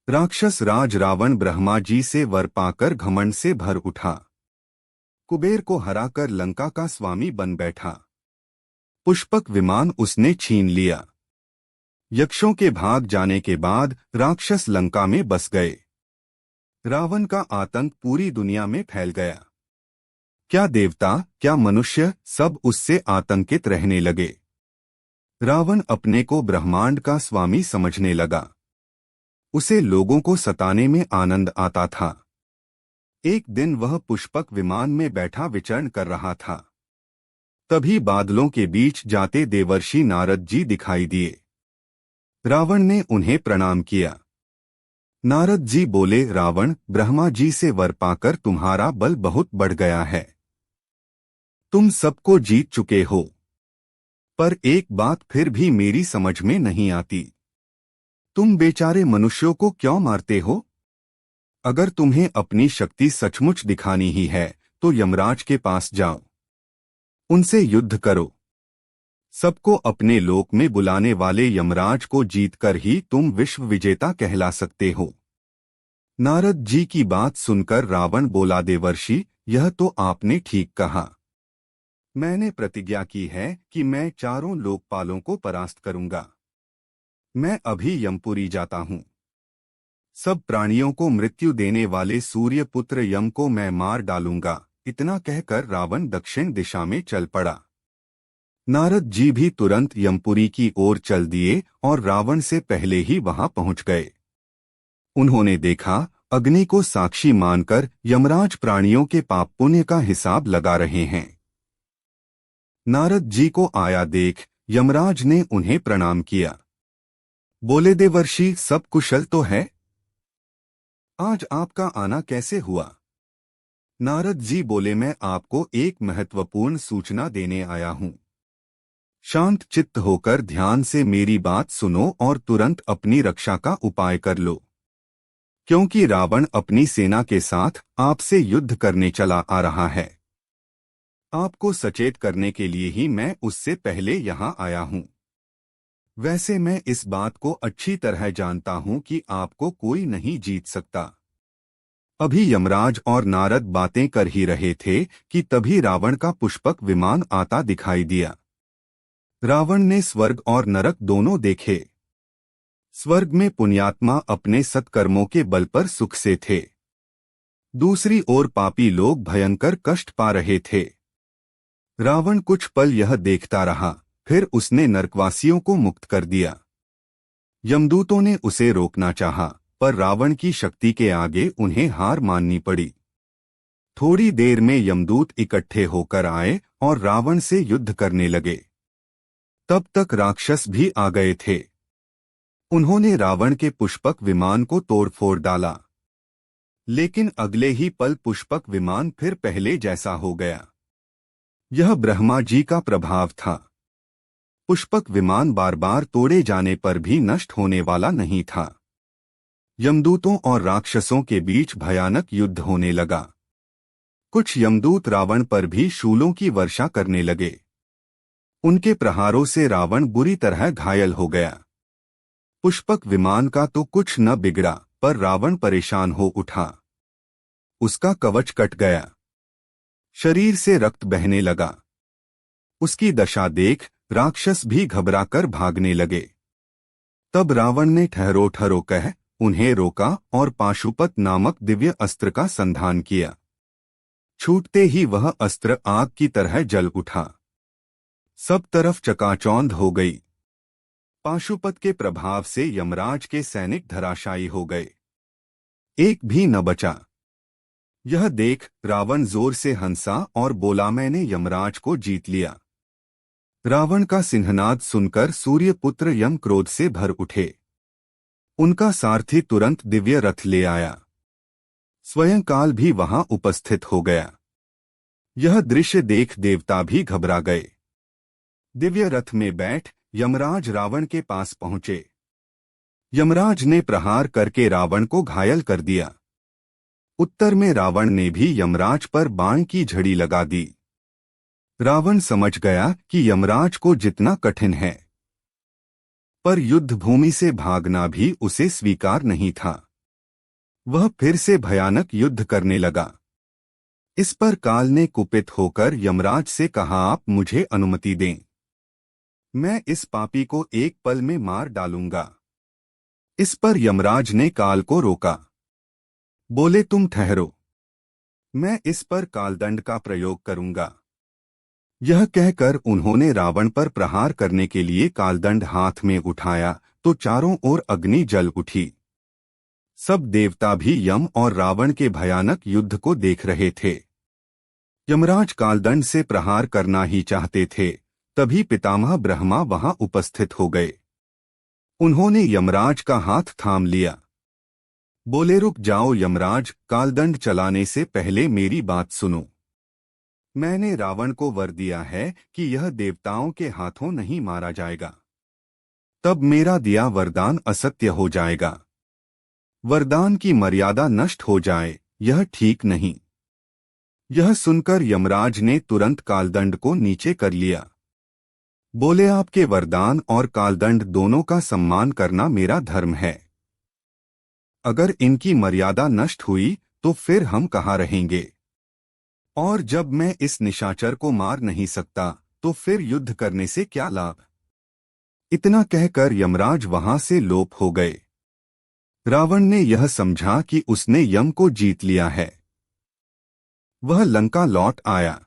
राक्षस राज रावण ब्रह्मा जी से वर पाकर घमंड से भर उठा। कुबेर को हराकर लंका का स्वामी बन बैठा। पुष्पक विमान उसने छीन लिया। यक्षों के भाग जाने के बाद राक्षस लंका में बस गए। रावण का आतंक पूरी दुनिया में फैल गया। क्या देवता, क्या मनुष्य, सब उससे आतंकित रहने लगे। रावण अपने को ब्रह्मांड का स्वामी समझने लगा। उसे लोगों को सताने में आनंद आता था। एक दिन वह पुष्पक विमान में बैठा विचरण कर रहा था। तभी बादलों के बीच जाते देवर्षि नारद जी दिखाई दिए। रावण ने उन्हें प्रणाम किया। नारद जी बोले, रावण, ब्रह्मा जी से वर पाकर तुम्हारा बल बहुत बढ़ गया है। तुम सबको जीत चुके हो। पर एक बात फिर भी मेरी समझ में नहीं आती। तुम बेचारे मनुष्यों को क्यों मारते हो? अगर तुम्हें अपनी शक्ति सचमुच दिखानी ही है तो यमराज के पास जाओ, उनसे युद्ध करो। सबको अपने लोक में बुलाने वाले यमराज को जीतकर ही तुम विश्व विजेता कहला सकते हो। नारद जी की बात सुनकर रावण बोला, देवर्षि, यह तो आपने ठीक कहा। मैंने प्रतिज्ञा की है कि मैं चारों लोकपालों को परास्त करूंगा। मैं अभी यमपुरी जाता हूं। सब प्राणियों को मृत्यु देने वाले सूर्य पुत्र यम को मैं मार डालूंगा। इतना कहकर रावण दक्षिण दिशा में चल पड़ा। नारद जी भी तुरंत यमपुरी की ओर चल दिए और रावण से पहले ही वहां पहुंच गए। उन्होंने देखा, अग्नि को साक्षी मानकर यमराज प्राणियों के पाप पुण्य का हिसाब लगा रहे हैं। नारद जी को आया देख यमराज ने उन्हें प्रणाम किया। बोले, देवर्षि, सब कुशल तो है? आज आपका आना कैसे हुआ? नारद जी बोले, मैं आपको एक महत्वपूर्ण सूचना देने आया हूं। शांत चित्त होकर ध्यान से मेरी बात सुनो और तुरंत अपनी रक्षा का उपाय कर लो, क्योंकि रावण अपनी सेना के साथ आपसे युद्ध करने चला आ रहा है। आपको सचेत करने के लिए ही मैं उससे पहले यहां आया हूं। वैसे मैं इस बात को अच्छी तरह जानता हूं कि आपको कोई नहीं जीत सकता। अभी यमराज और नारद बातें कर ही रहे थे कि तभी रावण का पुष्पक विमान आता दिखाई दिया। रावण ने स्वर्ग और नरक दोनों देखे। स्वर्ग में पुण्यात्मा अपने सत्कर्मों के बल पर सुख से थे। दूसरी ओर पापी लोग भयंकर कष्ट पा रहे थे। रावण कुछ पल यह देखता रहा, फिर उसने नरकवासियों को मुक्त कर दिया। यमदूतों ने उसे रोकना चाहा, पर रावण की शक्ति के आगे उन्हें हार माननी पड़ी। थोड़ी देर में यमदूत इकट्ठे होकर आए और रावण से युद्ध करने लगे। तब तक राक्षस भी आ गए थे। उन्होंने रावण के पुष्पक विमान को तोड़फोड़ डाला, लेकिन अगले ही पल पुष्पक विमान फिर पहले जैसा हो गया। यह ब्रह्मा जी का प्रभाव था। पुष्पक विमान बार बार तोड़े जाने पर भी नष्ट होने वाला नहीं था। यमदूतों और राक्षसों के बीच भयानक युद्ध होने लगा। कुछ यमदूत रावण पर भी शूलों की वर्षा करने लगे। उनके प्रहारों से रावण बुरी तरह घायल हो गया। पुष्पक विमान का तो कुछ न बिगड़ा, पर रावण परेशान हो उठा। उसका कवच कट गया। शरीर से रक्त बहने लगा। उसकी दशा देख राक्षस भी घबराकर भागने लगे। तब रावण ने ठहरो ठहरो कह उन्हें रोका और पाशुपत नामक दिव्य अस्त्र का संधान किया। छूटते ही वह अस्त्र आग की तरह जल उठा। सब तरफ चकाचौंध हो गई। पाशुपत के प्रभाव से यमराज के सैनिक धराशायी हो गए। एक भी न बचा। यह देख रावण जोर से हंसा और बोला, मैंने यमराज को जीत लिया। रावण का सिंहनाद सुनकर सूर्यपुत्र यम क्रोध से भर उठे। उनका सारथी तुरंत दिव्य रथ ले आया। स्वयं काल भी वहां उपस्थित हो गया। यह दृश्य देख देवता भी घबरा गए। दिव्य रथ में बैठ यमराज रावण के पास पहुंचे। यमराज ने प्रहार करके रावण को घायल कर दिया। उत्तर में रावण ने भी यमराज पर बाण की झड़ी लगा दी। रावण समझ गया कि यमराज को जितना कठिन है, पर युद्ध भूमि से भागना भी उसे स्वीकार नहीं था। वह फिर से भयानक युद्ध करने लगा। इस पर काल ने कुपित होकर यमराज से कहा, आप मुझे अनुमति दें, मैं इस पापी को एक पल में मार डालूंगा। इस पर यमराज ने काल को रोका। बोले, तुम ठहरो, मैं इस पर कालदंड का प्रयोग करूंगा। यह कहकर उन्होंने रावण पर प्रहार करने के लिए कालदंड हाथ में उठाया तो चारों ओर अग्नि जल उठी। सब देवता भी यम और रावण के भयानक युद्ध को देख रहे थे। यमराज कालदंड से प्रहार करना ही चाहते थे, तभी पितामह ब्रह्मा वहां उपस्थित हो गए। उन्होंने यमराज का हाथ थाम लिया। बोले, रुक जाओ यमराज, कालदंड चलाने से पहले मेरी बात सुनो। मैंने रावण को वर दिया है कि यह देवताओं के हाथों नहीं मारा जाएगा। तब मेरा दिया वरदान असत्य हो जाएगा। वरदान की मर्यादा नष्ट हो जाए, यह ठीक नहीं। यह सुनकर यमराज ने तुरंत कालदंड को नीचे कर लिया। बोले, आपके वरदान और कालदंड दोनों का सम्मान करना मेरा धर्म है। अगर इनकी मर्यादा नष्ट हुई तो फिर हम कहाँ रहेंगे? और जब मैं इस निशाचर को मार नहीं सकता तो फिर युद्ध करने से क्या लाभ? इतना कहकर यमराज वहां से लोप हो गए। रावण ने यह समझा कि उसने यम को जीत लिया है। वह लंका लौट आया।